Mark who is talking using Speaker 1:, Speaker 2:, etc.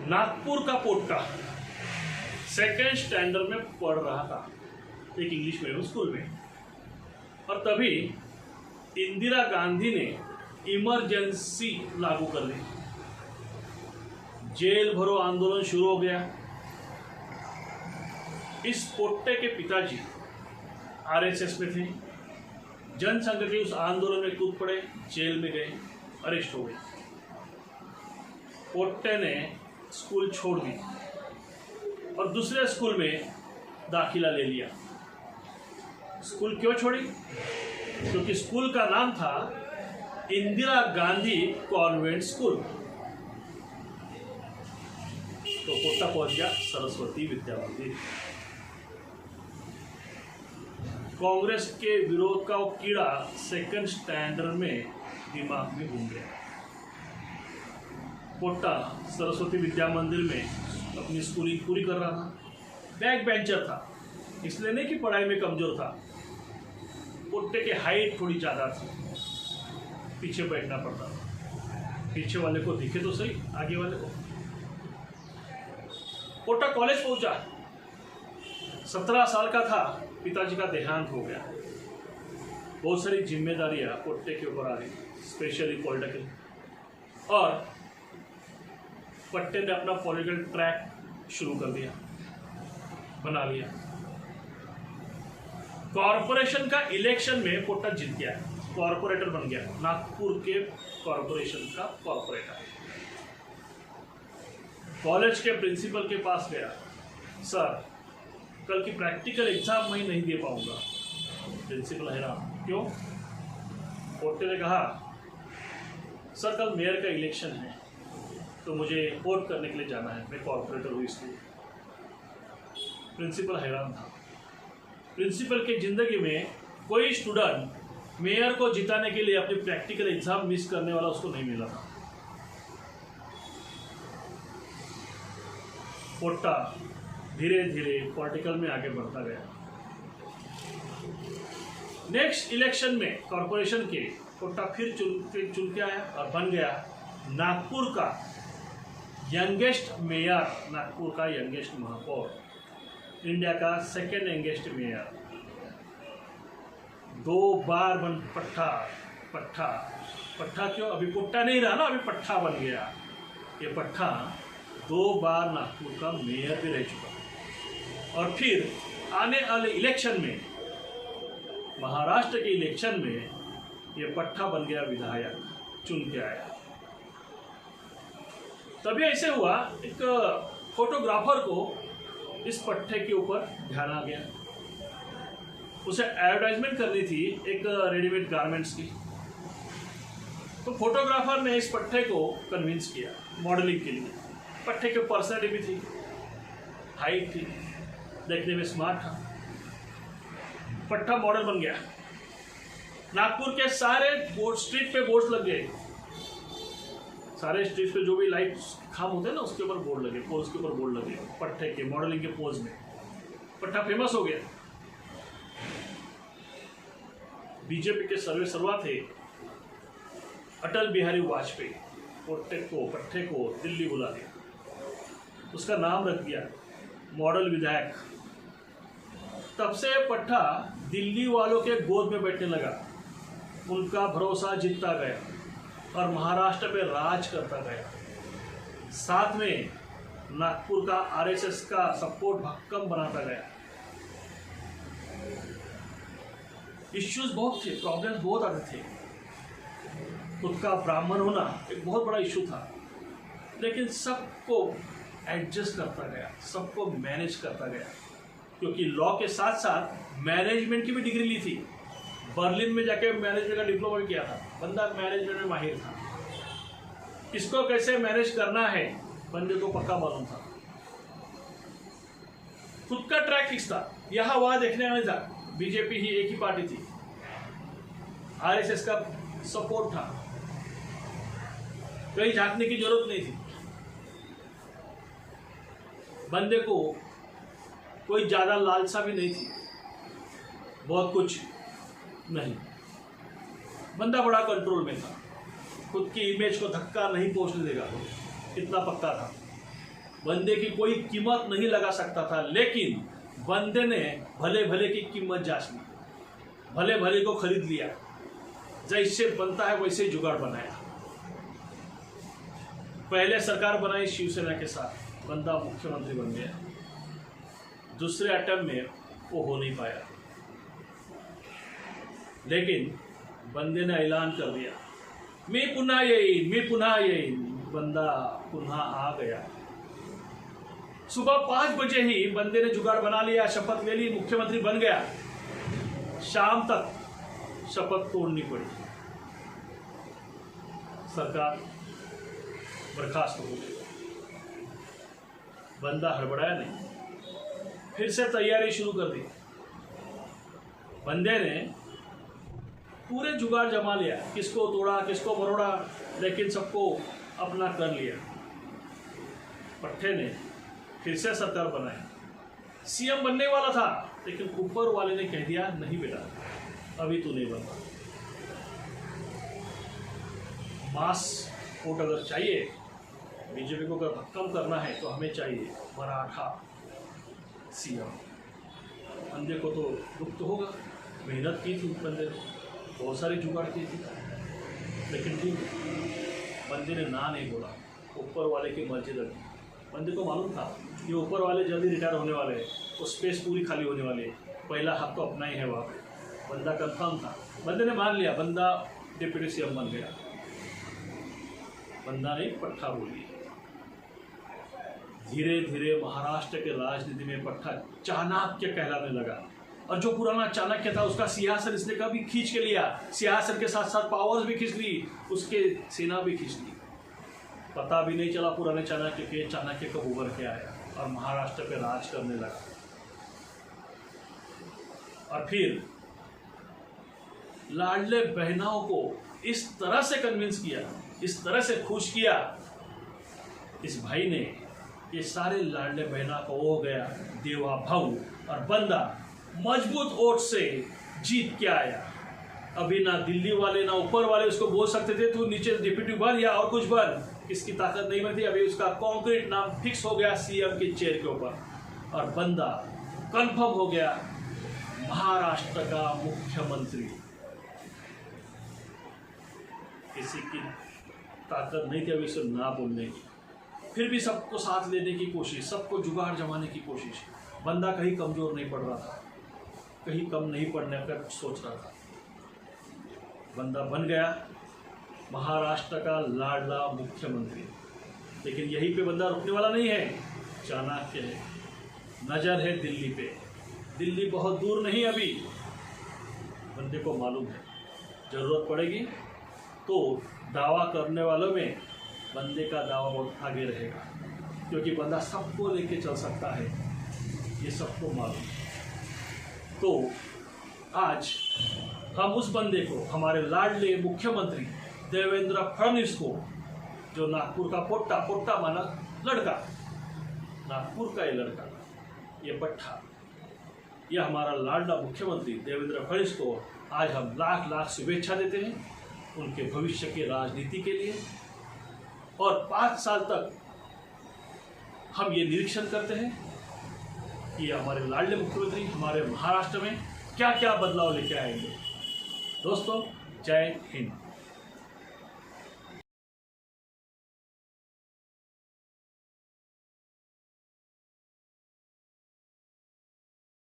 Speaker 1: नागपुर का पोट्टा second standard में पढ़ रहा था एक इंग्लिश मीडियम स्कूल में, और तभी इंदिरा गांधी ने इमरजेंसी लागू कर दी। जेल भरो आंदोलन शुरू हो गया। इस पोट्टे के पिताजी आरएसएस में थे। जनसंघ के उस आंदोलन में कूद पड़े, जेल में गए, अरेस्ट हो गए। पोट्टे ने स्कूल छोड़ दी और दूसरे स्कूल में दाखिला ले लिया। स्कूल क्यों छोड़ी? क्योंकि स्कूल का नाम था इंदिरा गांधी कॉन्वेंट स्कूल। तो पोट्टा पहुंच गया सरस्वती विद्या मंदिर। कांग्रेस के विरोध का वो कीड़ा सेकंड स्टैंडर्ड में दिमाग में घूम गया। पोट्टा सरस्वती विद्या मंदिर में अपनी स्कूलिंग पूरी कर रहा था। बैक बेंचर था, इसलिए नहीं कि पढ़ाई में कमजोर था। पोट्टे की हाइट थोड़ी ज़्यादा थी, पीछे बैठना पड़ता था। पीछे वाले को दिखे तो सही, आगे वाले को। पोट्टा कॉलेज पहुंचा, 17 साल का था, पिताजी का देहांत हो गया। बहुत सारी जिम्मेदारियां पोट्टे के ऊपर आ गई, स्पेशली पॉलिटिकल। और पोट्टे ने अपना पॉलिटिकल ट्रैक शुरू कर दिया, बना लिया। कॉरपोरेशन का इलेक्शन में पोट्टा जीत गया, कॉरपोरेटर बन गया, नागपुर के कॉरपोरेशन का कॉरपोरेटर। कॉलेज के प्रिंसिपल के पास गया, सर कल की प्रैक्टिकल एग्जाम मैं नहीं दे पाऊंगा। प्रिंसिपल हैरान, क्यों? पोट्टे ने कहा, सर कल मेयर का इलेक्शन है तो मुझे वोट करने के लिए जाना है, मैं कॉर्पोरेटर हूँ इसलिए। प्रिंसिपल हैरान था। प्रिंसिपल की जिंदगी में कोई स्टूडेंट मेयर को जिताने के लिए अपनी प्रैक्टिकल एग्जाम मिस करने वाला उसको नहीं मिला था। पोट्टा धीरे धीरे पॉलिटिकल में आगे बढ़ता गया। नेक्स्ट इलेक्शन में कॉर्पोरेशन के पोट्टा फिर चुन के आया और बन गया नागपुर का यंगेस्ट मेयर, नागपुर का यंगेस्ट महापौर, इंडिया का सेकेंड यंगेस्ट मेयर। 2 बार बन पट्टा क्यों? अभी पोट्टा नहीं रहा ना, अभी पट्टा बन गया। ये पट्टा 2 बार नागपुर का मेयर भी रह चुका। और फिर आने वाले इलेक्शन में, महाराष्ट्र के इलेक्शन में, ये पट्टा बन गया विधायक, चुन के आया। तभी ऐसे हुआ, एक फोटोग्राफर को इस पट्टे के ऊपर ध्यान आ गया। उसे एडवर्टाइजमेंट करनी थी एक रेडीमेड गारमेंट्स की। तो फोटोग्राफर ने इस पट्टे को कन्विंस किया मॉडलिंग के लिए। पट्टे की पर्सनैलिटी भी थी, हाइट थी, देखने में स्मार्ट था। पट्टा मॉडल बन गया। नागपुर के सारे बोर्ड, स्ट्रीट पे बोर्ड्स लग गए। सारे स्ट्रीट पे जो भी लाइट खाम होते हैं ना, उसके ऊपर बोर्ड लगे, पोल्स के ऊपर बोर्ड लगे पट्टे के मॉडलिंग के पोज में। पट्टा फेमस हो गया। बीजेपी के सर्वा थे अटल बिहारी वाजपेयी। पट्टे को दिल्ली बुला दिया, उसका नाम रख दिया मॉडल विधायक। तब से पट्टा दिल्ली वालों के गोद में बैठने लगा, उनका भरोसा जीतता गया और महाराष्ट्र पे राज करता गया। साथ में नागपुर का आरएसएस का सपोर्ट भक्कम बनाता गया। इश्यूज बहुत थे, प्रॉब्लम्स बहुत आते थे। खुद का ब्राह्मण होना एक बहुत बड़ा इशू था, लेकिन सबको एडजस्ट करता गया, सबको मैनेज करता गया। क्योंकि लॉ के साथ साथ मैनेजमेंट की भी डिग्री ली थी। बर्लिन में जाके मैनेजमेंट का डिप्लोमा किया था। बंदा मैनेजमेंट में माहिर था। इसको कैसे मैनेज करना है बंदे को पक्का मालूम था। खुद का ट्रैक फिक्स था, यहाँ वहाँ देखने वाले था। बीजेपी ही एक ही पार्टी थी, आरएसएस का सपोर्ट था, कहीं झांकने की जरूरत नहीं थी। बंदे को कोई ज्यादा लालसा भी नहीं थी, बहुत कुछ नहीं। बंदा बड़ा कंट्रोल में था, खुद की इमेज को धक्का नहीं पहुंचने देगा, इतना पक्का था। बंदे की कोई कीमत नहीं लगा सकता था, लेकिन बंदे ने भले भले की कीमत जांच ली, भले भले को खरीद लिया, जैसे बनता है वैसे जुगाड़ बनाया। पहले सरकार बनाई शिवसेना के साथ, बंदा मुख्यमंत्री बन गया। दूसरे अटेम्प्ट में वो हो नहीं पाया, लेकिन बंदे ने ऐलान कर दिया, मैं पुनः येईन। बंदा पुनः आ गया। सुबह 5 बजे ही बंदे ने जुगाड़ बना लिया, शपथ ले ली, मुख्यमंत्री बन गया। शाम तक शपथ तोड़नी पड़ी, सरकार बर्खास्त हो गई। बंदा हड़बड़ाया नहीं, फिर से तैयारी शुरू कर दी। बंदे ने पूरे जुगाड़ जमा लिया, किसको तोड़ा किसको मरोड़ा, लेकिन सबको अपना कर लिया। पट्टे ने फिर से सरकार बनाई। सीएम बनने वाला था, लेकिन ऊपर वाले ने कह दिया, नहीं बेटा अभी तू नहीं बनता। मास वोट अगर चाहिए, बीजेपी को अगर कम करना है तो हमें चाहिए मराठा सीएम। बंदे को तो दुख तो होगा, मेहनत की थी बंदे ने, बहुत सारी जुगाड़ की थी, लेकिन बंदे ने ना नहीं बोला। ऊपर वाले की मर्जी लगी। बंदे को मालूम था ये ऊपर वाले जल्दी रिटायर होने वाले हैं, तो स्पेस पूरी खाली होने वाली है, पहला हक तो अपना ही है वहाँ पे। बंदा कंफर्म था, बंदे ने मान लिया, बंदा डिप्टी सीएम बन गया। बंदा ने पट्टा बोल दिया। धीरे धीरे महाराष्ट्र के राजनीति में पट्टा चाणक्य कहलाने लगा, और जो पुराना चाणक्य था उसका सिंहासन इसने कभी खींच के लिया। सिंहासन के साथ साथ पावर्स भी खींच ली, उसके सेना भी खींच ली। पता भी नहीं चला पुराने चाणक्य कब उभर के आया और महाराष्ट्र पे राज करने लगा। और फिर लाडले बहनाओं को इस तरह से कन्विंस किया, इस तरह से खुश किया इस भाई ने, ये सारे लाडले बहना को हो गया देवा भाऊ, और बंदा मजबूत वोट से जीत के आया। अभी ना दिल्ली वाले ना ऊपर वाले उसको बोल सकते थे तू नीचे डिप्टी बन या और कुछ बन, इसकी ताकत नहीं बनती। अभी उसका कॉन्क्रीट नाम फिक्स हो गया सीएम के चेयर के ऊपर, और बंदा कंफर्म हो गया महाराष्ट्र का मुख्यमंत्री। किसी की ताकत नहीं थी अभी उसे ना बोलने की, फिर भी सबको साथ लेने की कोशिश, सबको जुगाड़ जमाने की कोशिश। बंदा कहीं कमजोर नहीं पड़ रहा था, कहीं कम नहीं पड़ने का सोच रहा था। बंदा बन गया महाराष्ट्र का लाडला मुख्यमंत्री। लेकिन यहीं पे बंदा रुकने वाला नहीं है, चाणक्य है, नजर है दिल्ली पे। दिल्ली बहुत दूर नहीं अभी, बंदे को मालूम है जरूरत पड़ेगी तो दावा करने वालों में बंदे का दावा बहुत आगे रहेगा, क्योंकि बंदा सबको लेके चल सकता है, ये सबको मालूम है। तो आज हम उस बंदे को, हमारे लाडले मुख्यमंत्री देवेंद्र फडणवीस को, जो नागपुर का पोट्टा माना लड़का, नागपुर का ये लड़का, ये पट्टा, ये हमारा लाडला मुख्यमंत्री देवेंद्र फडणवीस को आज हम लाख लाख शुभेच्छा देते हैं उनके भविष्य की राजनीति के लिए। और 5 साल तक हम ये निरीक्षण करते हैं कि हमारे लाडले मुख्यमंत्री हमारे महाराष्ट्र में क्या क्या बदलाव लेके आएंगे। दोस्तों, जय हिंद।